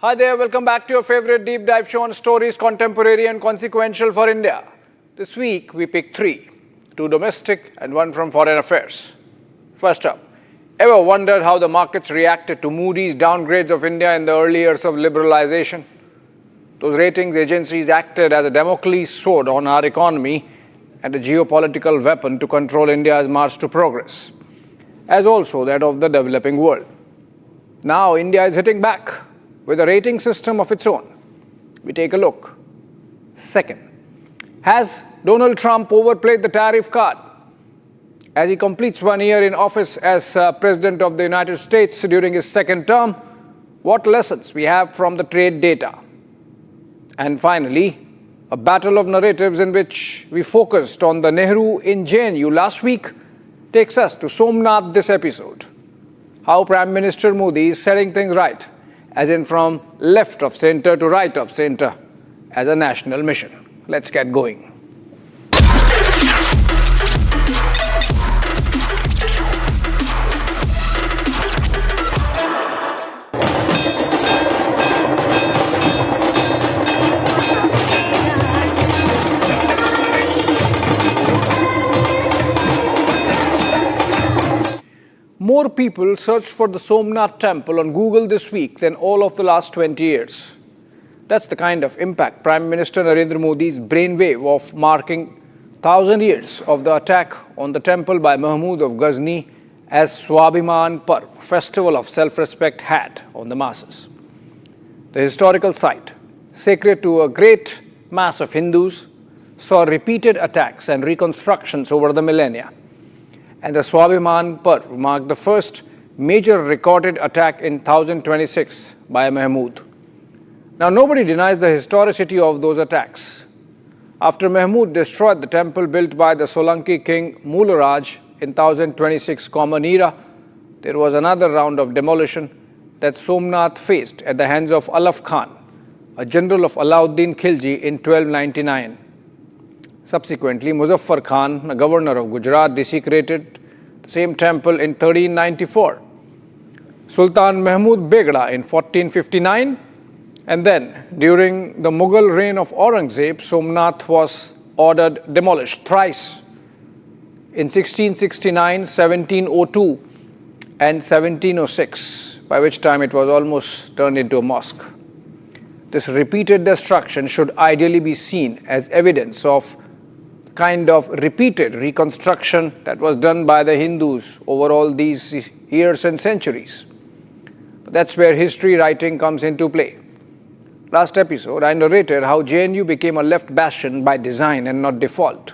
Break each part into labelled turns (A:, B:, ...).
A: Hi there, welcome back to your favorite deep dive show on stories contemporary and consequential for India. This week we pick three, two domestic and one from foreign affairs. First up, ever wondered how the markets reacted to Moody's downgrades of India in the early years of liberalization? Those ratings agencies acted as a Damocles sword on our economy and a geopolitical weapon to control India's march to progress, as also that of the developing world. Now India is hitting back with a rating system of its own. We take a look. Second, has Donald Trump overplayed the tariff card? As he completes 1 year in office as President of the United States during his second term, what lessons we have from the trade data? And finally, a battle of narratives in which we focused on the Nehru in JNU last week takes us to Somnath this episode. How Prime Minister Modi is setting things right, as in from left of center to right of center, as a national mission. Let's get going. More people searched for the Somnath temple on Google this week than all of the last 20 years. That's the kind of impact Prime Minister Narendra Modi's brainwave of marking 1,000 years of the attack on the temple by Mahmud of Ghazni as Swabhiman Parv, festival of self-respect, had on the masses. The historical site, sacred to a great mass of Hindus, saw repeated attacks and reconstructions over the millennia. And the Swabhiman Parv marked the first major recorded attack in 1026 by Mahmud. Now, nobody denies the historicity of those attacks. After Mahmud destroyed the temple built by the Solanki king Mularaj in 1026 Common Era, there was another round of demolition that Somnath faced at the hands of Alaf Khan, a general of Alauddin Khilji in 1299. Subsequently, Muzaffar Khan, a governor of Gujarat, desecrated the same temple in 1394. Sultan Mahmud Begra in 1459. And then, during the Mughal reign of Aurangzeb, Somnath was ordered demolished thrice in 1669, 1702 and 1706, by which time it was almost turned into a mosque. This repeated destruction should ideally be seen as evidence of kind of repeated reconstruction that was done by the Hindus over all these years and centuries. But that's where history writing comes into play. Last episode, I narrated how JNU became a left bastion by design and not default.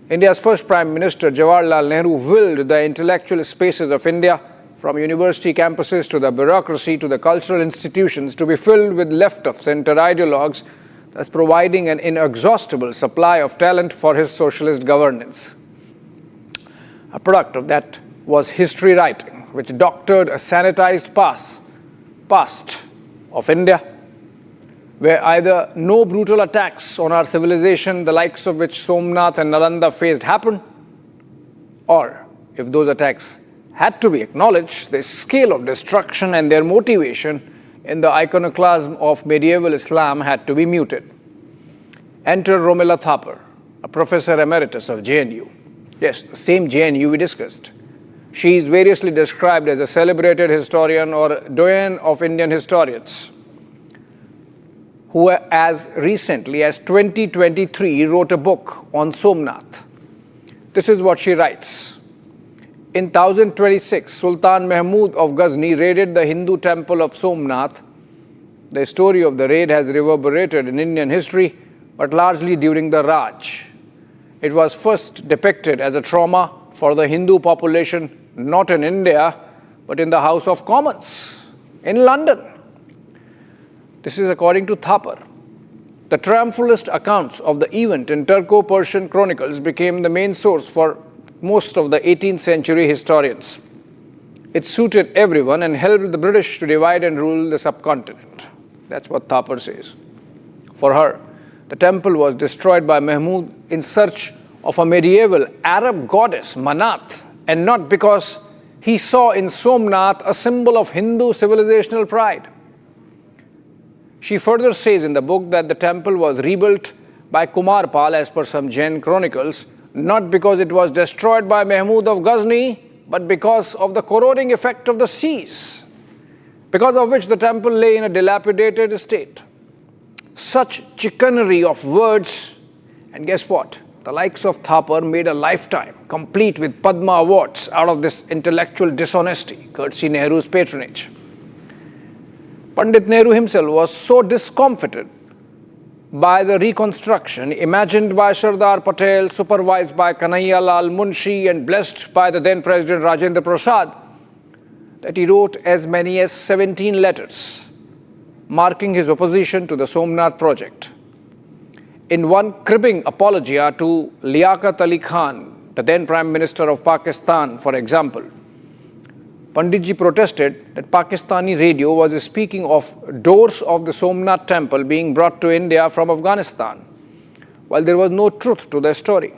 A: India's first Prime Minister, Jawaharlal Nehru, willed the intellectual spaces of India, from university campuses to the bureaucracy to the cultural institutions, to be filled with left-of-center ideologues, thus providing an inexhaustible supply of talent for his socialist governance. A product of that was history writing, which doctored a sanitized past of India, where either no brutal attacks on our civilization, the likes of which Somnath and Nalanda faced, happened, or if those attacks had to be acknowledged, the scale of destruction and their motivation in the iconoclasm of medieval Islam had to be muted. Enter Romila Thapar, a professor emeritus of JNU. Yes, the same JNU we discussed. She is variously described as a celebrated historian or doyen of Indian historians, who as recently as 2023 wrote a book on Somnath. This is what she writes. In 1026, Sultan Mahmud of Ghazni raided the Hindu temple of Somnath. The story of the raid has reverberated in Indian history, but largely during the Raj. It was first depicted as a trauma for the Hindu population, not in India, but in the House of Commons in London. This is according to Thapar. The triumphalist accounts of the event in Turco-Persian chronicles became the main source for most of the 18th century historians. It suited everyone and helped the British to divide and rule the subcontinent. That's what Thapar says. For her, the temple was destroyed by Mahmud in search of a medieval Arab goddess, Manat, and not because he saw in Somnath a symbol of Hindu civilizational pride. She further says in the book that the temple was rebuilt by Kumar Pal as per some Jain chronicles, not because it was destroyed by Mahmud of Ghazni, but because of the corroding effect of the seas, because of which the temple lay in a dilapidated state. Such chicanery of words, and guess what? The likes of Thapar made a lifetime, complete with Padma Awards, out of this intellectual dishonesty, courtesy Nehru's patronage. Pandit Nehru himself was so discomfited by the reconstruction imagined by Sardar Patel, supervised by Kanhaiya Lal Munshi and blessed by the then President Rajendra Prasad, that he wrote as many as 17 letters marking his opposition to the Somnath project. In one cribbing apologia to Liaquat Ali Khan, the then Prime Minister of Pakistan, for example, Panditji protested that Pakistani radio was speaking of doors of the Somnath temple being brought to India from Afghanistan, while there was no truth to the story.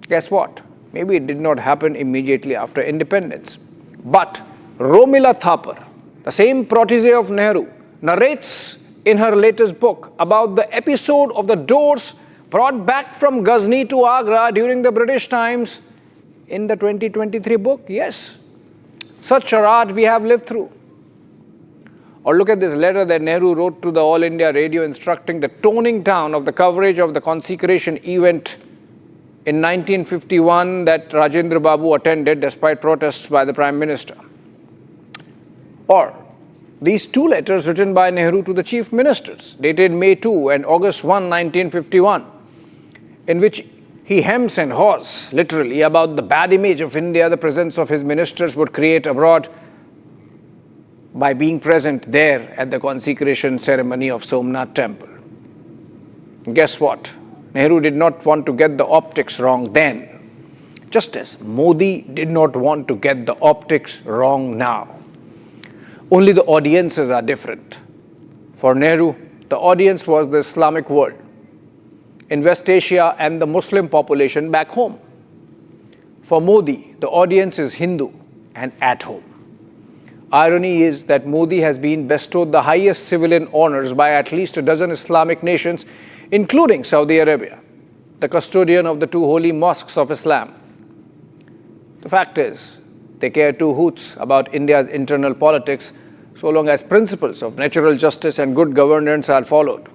A: Guess what? Maybe it did not happen immediately after independence. But Romila Thapar, the same protege of Nehru, narrates in her latest book about the episode of the doors brought back from Ghazni to Agra during the British times in the 2023 book. Yes, such charade we have lived through. Or look at this letter that Nehru wrote to the All India Radio instructing the toning down of the coverage of the consecration event in 1951 that Rajendra Babu attended despite protests by the Prime Minister. Or these two letters written by Nehru to the chief ministers, dated May 2 and August 1, 1951, in which he hems and haws, literally, about the bad image of India the presence of his ministers would create abroad by being present there at the consecration ceremony of Somnath temple. Guess what? Nehru did not want to get the optics wrong then, just as Modi did not want to get the optics wrong now. Only the audiences are different. For Nehru, the audience was the Islamic world in West Asia and the Muslim population back home. For Modi, the audience is Hindu and at home. Irony is that Modi has been bestowed the highest civilian honors by at least a dozen Islamic nations, including Saudi Arabia, the custodian of the two holy mosques of Islam. The fact is, they care two hoots about India's internal politics so long as principles of natural justice and good governance are followed.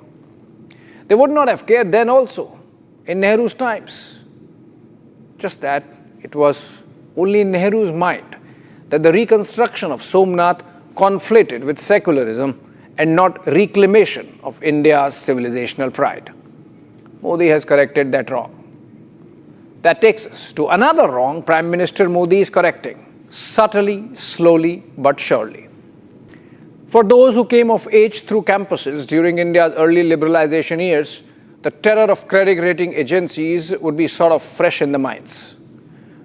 A: They would not have cared then also, in Nehru's times. Just that it was only in Nehru's mind that the reconstruction of Somnath conflated with secularism and not reclamation of India's civilizational pride. Modi has corrected that wrong. That takes us to another wrong Prime Minister Modi is correcting, subtly, slowly, but surely. For those who came of age through campuses during India's early liberalization years, the terror of credit rating agencies would be sort of fresh in the minds.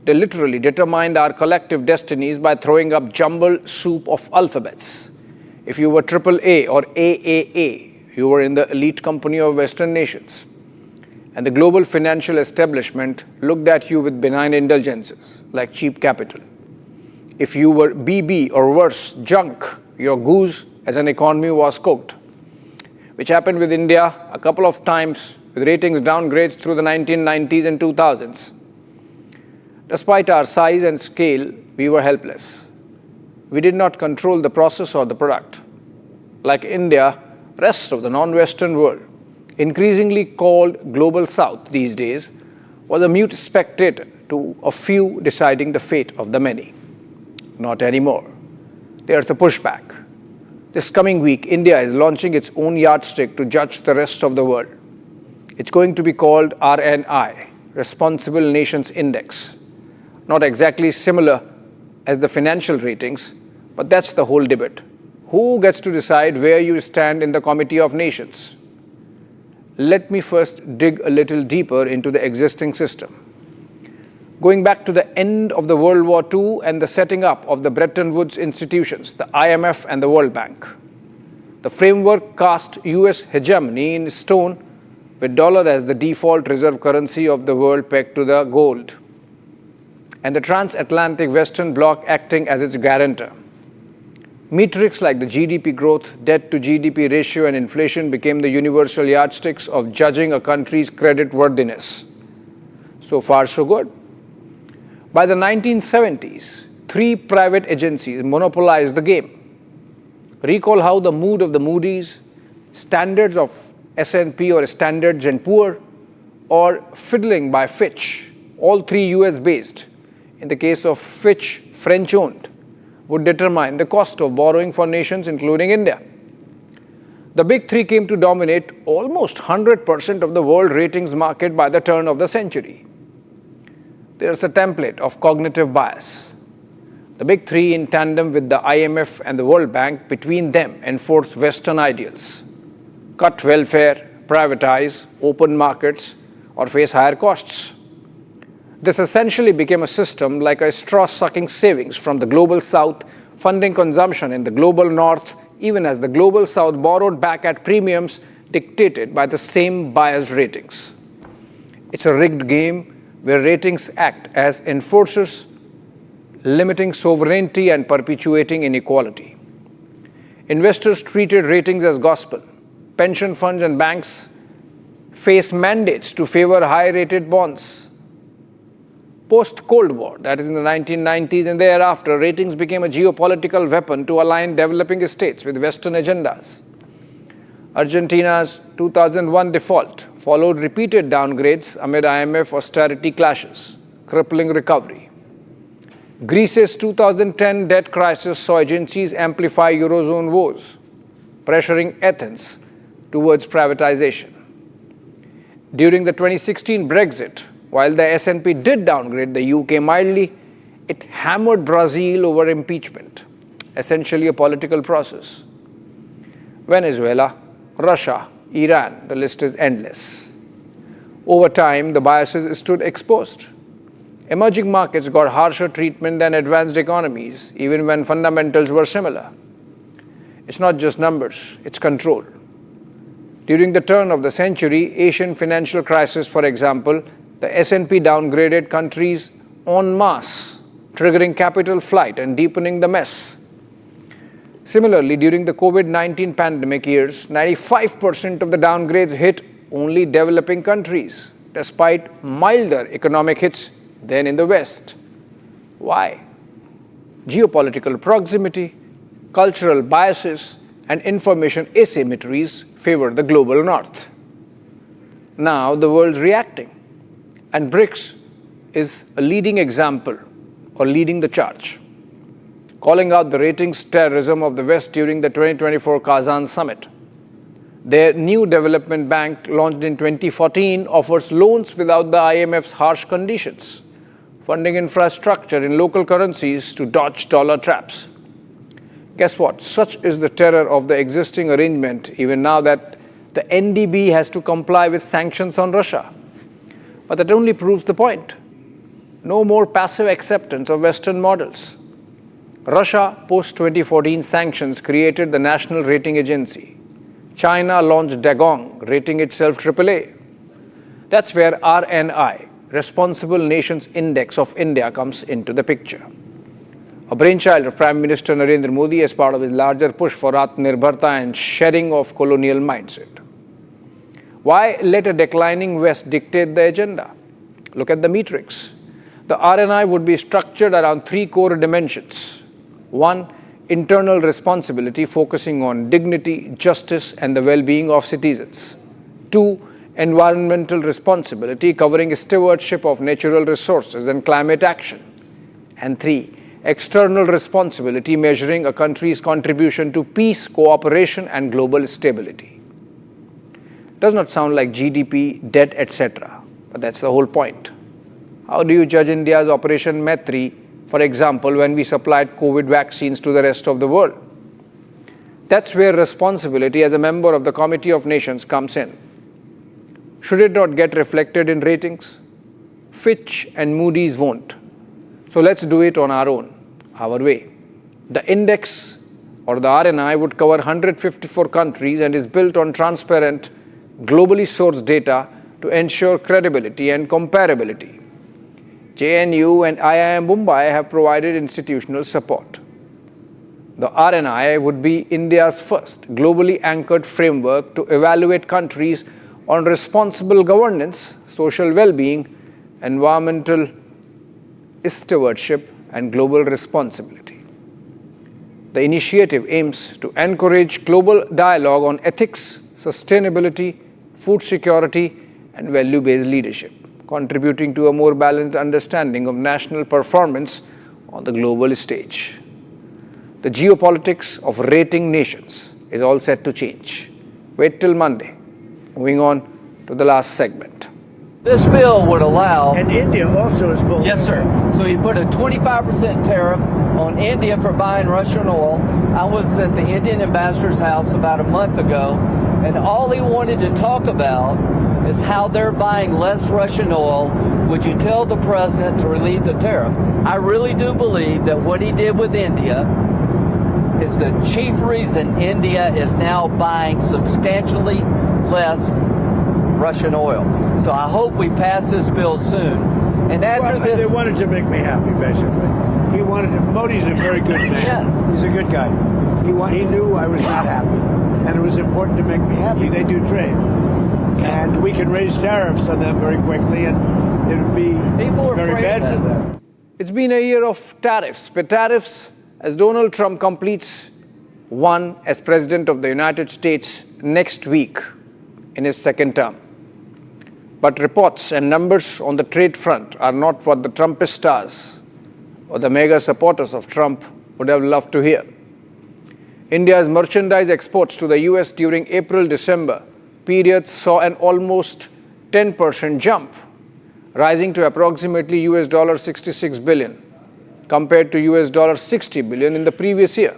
A: They literally determined our collective destinies by throwing up jumbled soup of alphabets. If you were AAA or AAA, you were in the elite company of Western nations. And the global financial establishment looked at you with benign indulgences, like cheap capital. If you were BB or worse, junk, your goose as an economy was cooked, which happened with India a couple of times with ratings downgrades through the 1990s and 2000s. Despite our size and scale, we were helpless. We did not control the process or the product. Like India, rest of the non-Western world, increasingly called Global South these days, was a mute spectator to a few deciding the fate of the many. Not anymore. There's the pushback. This coming week, India is launching its own yardstick to judge the rest of the world. It's going to be called RNI, Responsible Nations Index. Not exactly similar as the financial ratings, but that's the whole debate. Who gets to decide where you stand in the Committee of Nations? Let me first dig a little deeper into the existing system. Going back to the end of the World War II and the setting up of the Bretton Woods institutions, the IMF and the World Bank, the framework cast US hegemony in stone with dollar as the default reserve currency of the world pegged to the gold, and the transatlantic Western Bloc acting as its guarantor. Metrics like the GDP growth, debt to GDP ratio, and inflation became the universal yardsticks of judging a country's credit worthiness. So far, so good. By the 1970s, 3 private agencies monopolized the game. Recall how the mood of the Moody's, standards of S&P or Standard & Poor, or fiddling by Fitch, all 3 US-based, in the case of Fitch, French-owned, would determine the cost of borrowing for nations including India. The big 3 came to dominate almost 100% of the world ratings market by the turn of the century. There's a template of cognitive bias. The big 3, in tandem with the IMF and the World Bank, between them enforce Western ideals: cut welfare, privatize, open markets, or face higher costs. This essentially became a system like a straw-sucking savings from the global South, funding consumption in the global North, even as the global South borrowed back at premiums dictated by the same biased ratings. It's a rigged game where ratings act as enforcers, limiting sovereignty and perpetuating inequality. Investors treated ratings as gospel. Pension funds and banks face mandates to favor high-rated bonds. Post-Cold War, that is in the 1990s and thereafter, ratings became a geopolitical weapon to align developing states with Western agendas. Argentina's 2001 default followed repeated downgrades amid IMF austerity clashes, crippling recovery. Greece's 2010 debt crisis saw agencies amplify Eurozone woes, pressuring Athens towards privatization. During the 2016 Brexit, while the S&P did downgrade the UK mildly, it hammered Brazil over impeachment, essentially a political process. Venezuela, Russia, Iran, the list is endless. Over time, the biases stood exposed. Emerging markets got harsher treatment than advanced economies, even when fundamentals were similar. It's not just numbers, it's control. During the turn of the century, Asian financial crisis, for example, the S&P downgraded countries en masse, triggering capital flight and deepening the mess. Similarly, during the COVID-19 pandemic years, 95% of the downgrades hit only developing countries, despite milder economic hits than in the West. Why? Geopolitical proximity, cultural biases, and information asymmetries favor the global North. Now the world's reacting, and BRICS is a leading example or leading the charge, calling out the ratings terrorism of the West during the 2024 Kazan summit. Their new development bank, launched in 2014, offers loans without the IMF's harsh conditions, funding infrastructure in local currencies to dodge dollar traps. Guess what? Such is the terror of the existing arrangement, even now that the NDB has to comply with sanctions on Russia. But that only proves the point. No more passive acceptance of Western models. Russia, post-2014 sanctions, created the National Rating Agency. China launched Dagong, rating itself AAA. That's where RNI, Responsible Nations Index of India, comes into the picture. A brainchild of Prime Minister Narendra Modi as part of his larger push for Atmanirbharta and shedding of colonial mindset. Why let a declining West dictate the agenda? Look at the metrics. The RNI would be structured around 3 core dimensions. 1, internal responsibility, focusing on dignity, justice, and the well-being of citizens. 2, environmental responsibility, covering stewardship of natural resources and climate action. And 3, external responsibility, measuring a country's contribution to peace, cooperation, and global stability. Does not sound like GDP, debt, etc., but that's the whole point. How do you judge India's Operation Maitri, for example, when we supplied COVID vaccines to the rest of the world? That's where responsibility as a member of the Committee of Nations comes in. Should it not get reflected in ratings? Fitch and Moody's won't. So let's do it on our own, our way. The index, or the RNI, would cover 154 countries and is built on transparent, globally sourced data to ensure credibility and comparability. JNU and IIM Mumbai have provided institutional support. The RNI would be India's first globally anchored framework to evaluate countries on responsible governance, social well-being, environmental stewardship, and global responsibility. The initiative aims to encourage global dialogue on ethics, sustainability, food security, and value-based leadership, contributing to a more balanced understanding of national performance on the global stage. The geopolitics of rating nations is all set to change. Wait till Monday. Moving on to the last segment.
B: This bill would allow...
C: And India also is bullying.
B: Yes, sir. So you put a 25% tariff on India for buying Russian oil. I was at the Indian ambassador's house about a month ago, and all he wanted to talk about is how they're buying less Russian oil. Would you tell the president to relieve the tariff? I really do believe that what he did with India is the chief reason India is now buying substantially less Russian oil. So I hope we pass this bill soon. And after
C: They wanted to make me happy, basically. He wanted to, Modi's a very good man.
B: Yes.
C: He's a good guy. He knew I was not happy. And it was important to make me happy. They do trade. And we can raise tariffs on them very quickly, and it would be very bad for them.
A: It's been a year of tariffs, but tariffs as Donald Trump completes one as President of the United States next week in his second term. But reports and numbers on the trade front are not what the Trumpist stars or the mega supporters of Trump would have loved to hear. India's merchandise exports to the US during April-December period saw an almost 10% jump, rising to approximately US $66 billion, compared to US $60 billion in the previous year.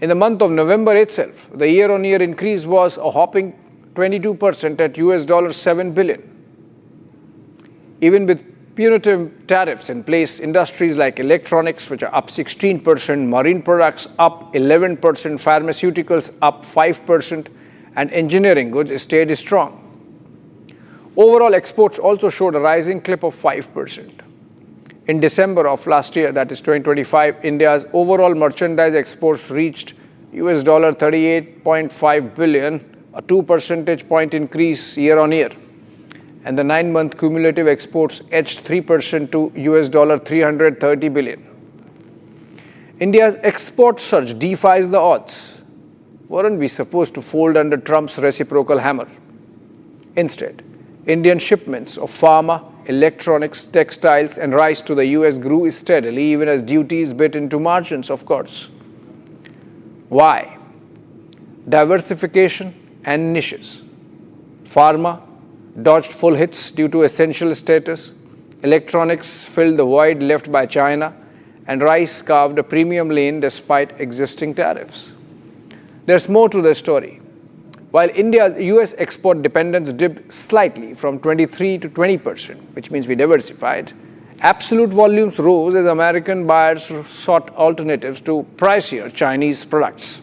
A: In the month of November itself, the year-on-year increase was a hopping 22% at US $7 billion. Even with punitive tariffs in place, industries like electronics, which are up 16%, marine products up 11%, pharmaceuticals up 5%, and engineering goods stayed strong. Overall exports also showed a rising clip of 5%. In December of last year, that is 2025, India's overall merchandise exports reached US $38.5 billion, a 2 percentage point increase year on year. And the 9-month cumulative exports edged 3% to US $330 billion. India's export surge defies the odds. Weren't we supposed to fold under Trump's reciprocal hammer? Instead, Indian shipments of pharma, electronics, textiles, and rice to the US grew steadily, even as duties bit into margins, of course. Why? Diversification and niches. Pharma dodged full hits due to essential status. Electronics filled the void left by China, and rice carved a premium lane despite existing tariffs. There's more to the story. While India's US export dependence dipped slightly from 23 to 20%, which means we diversified, absolute volumes rose as American buyers sought alternatives to pricier Chinese products.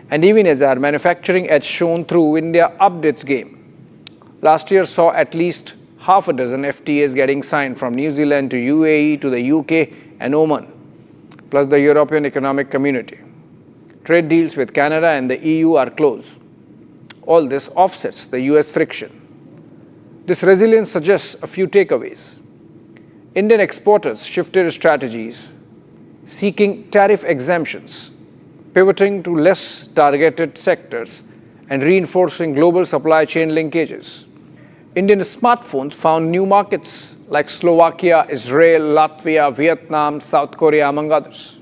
A: And even as our manufacturing edge shone through, India upped its game. Last year saw at least half a dozen FTAs getting signed from New Zealand to UAE to the UK and Oman, plus the European Economic Community. Trade deals with Canada and the EU are close. All this offsets the US friction. This resilience suggests a few takeaways. Indian exporters shifted strategies, seeking tariff exemptions, pivoting to less targeted sectors, and reinforcing global supply chain linkages. Indian smartphones found new markets like Slovakia, Israel, Latvia, Vietnam, South Korea, among others.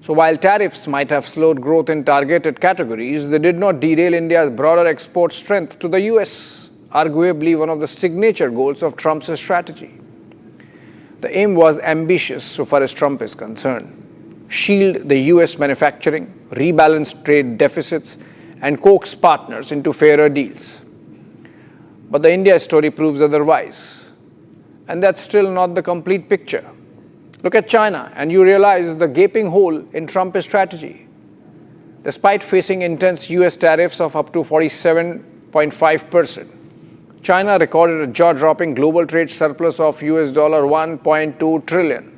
A: So while tariffs might have slowed growth in targeted categories, they did not derail India's broader export strength to the US, arguably one of the signature goals of Trump's strategy. The aim was ambitious so far as Trump is concerned: shield the US manufacturing, rebalance trade deficits, and coax partners into fairer deals. But the India story proves otherwise. And that's still not the complete picture. Look at China, and you realize the gaping hole in Trump's strategy. Despite facing intense US tariffs of up to 47.5%, China recorded a jaw-dropping global trade surplus of US $1.2 trillion.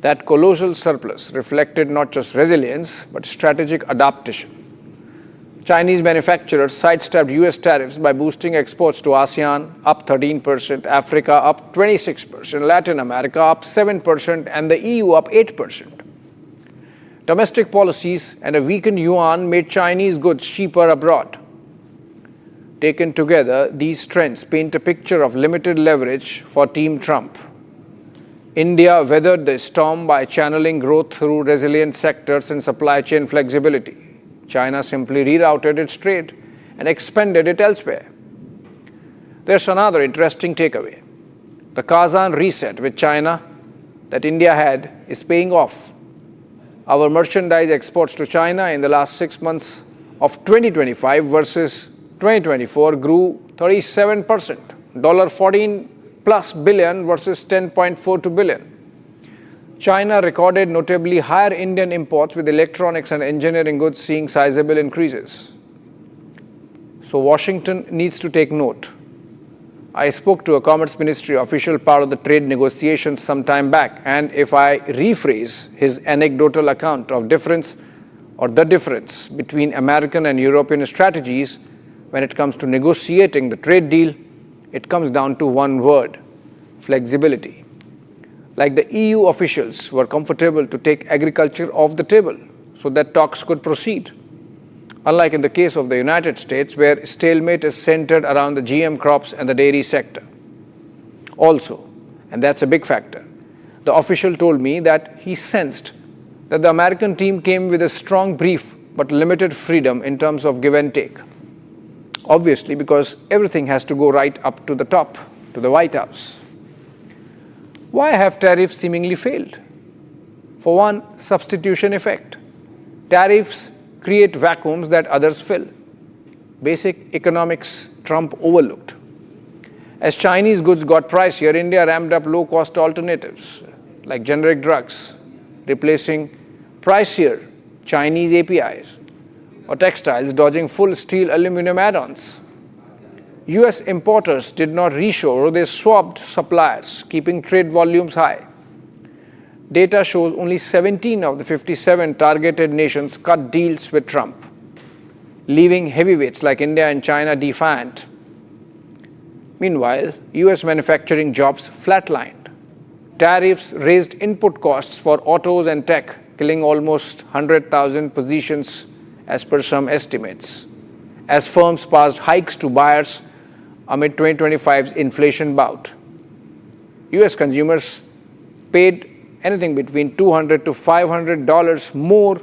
A: That colossal surplus reflected not just resilience, but strategic adaptation. Chinese manufacturers sidestepped US tariffs by boosting exports to ASEAN, up 13%, Africa up 26%, Latin America up 7%, and the EU up 8%. Domestic policies and a weakened yuan made Chinese goods cheaper abroad. Taken together, these trends paint a picture of limited leverage for Team Trump. India weathered the storm by channeling growth through resilient sectors and supply chain flexibility. China simply rerouted its trade and expanded it elsewhere. There's another interesting takeaway. The Kazan reset with China that India had is paying off. Our merchandise exports to China in the last 6 months of 2025 versus 2024 grew 37%, $14 plus billion versus 10.42 billion. China recorded notably higher Indian imports, with electronics and engineering goods seeing sizable increases. So Washington needs to take note. I spoke to a Commerce Ministry official part of the trade negotiations some time back, and if I rephrase his anecdotal account of the difference between American and European strategies when it comes to negotiating the trade deal, it comes down to one word: flexibility. Like the EU officials were comfortable to take agriculture off the table so that talks could proceed. Unlike in the case of the United States, where stalemate is centered around the GM crops and the dairy sector. Also, and that's a big factor, the official told me that he sensed that the American team came with a strong brief but limited freedom in terms of give and take. Obviously, because everything has to go right up to the top, to the White House. Why have tariffs seemingly failed? For one, substitution effect. Tariffs create vacuums that others fill. Basic economics Trump overlooked. As Chinese goods got pricier, India ramped up low-cost alternatives like generic drugs, replacing pricier Chinese APIs, or textiles dodging full steel aluminum add-ons. US importers did not reshore, they swapped suppliers, keeping trade volumes high. Data shows only 17 of the 57 targeted nations cut deals with Trump, leaving heavyweights like India and China defiant. Meanwhile, US manufacturing jobs flatlined. Tariffs raised input costs for autos and tech, killing almost 100,000 positions as per some estimates, as firms passed hikes to buyers amid 2025's inflation bout. US consumers paid anything between $200 to $500 more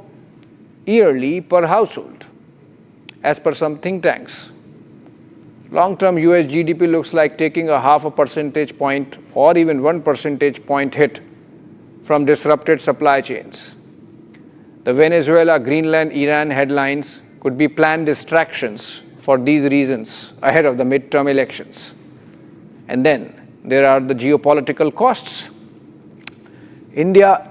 A: yearly per household, as per some think tanks. Long-term US GDP looks like taking a half a percentage point or even 1 percentage point hit from disrupted supply chains. The Venezuela, Greenland, Iran headlines could be planned distractions for these reasons ahead of the midterm elections. And then there are the geopolitical costs. India's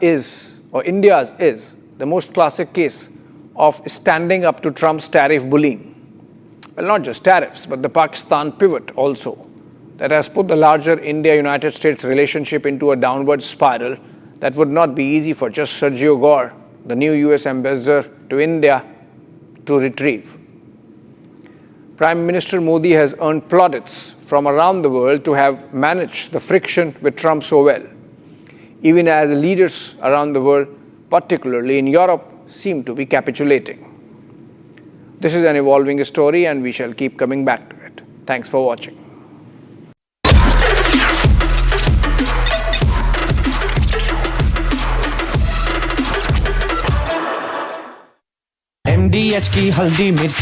A: is the most classic case of standing up to Trump's tariff bullying. Well, not just tariffs, but the Pakistan pivot also, that has put the larger India-United States relationship into a downward spiral that would not be easy for just Sergio Gore, the new US ambassador to India, to retrieve. Prime Minister Modi has earned plaudits from around the world to have managed the friction with Trump so well, even as leaders around the world, particularly in Europe, seem to be capitulating. This is an evolving story, and we shall keep coming back to it. Thanks for watching.
D: MDH की हल्दी मिर्च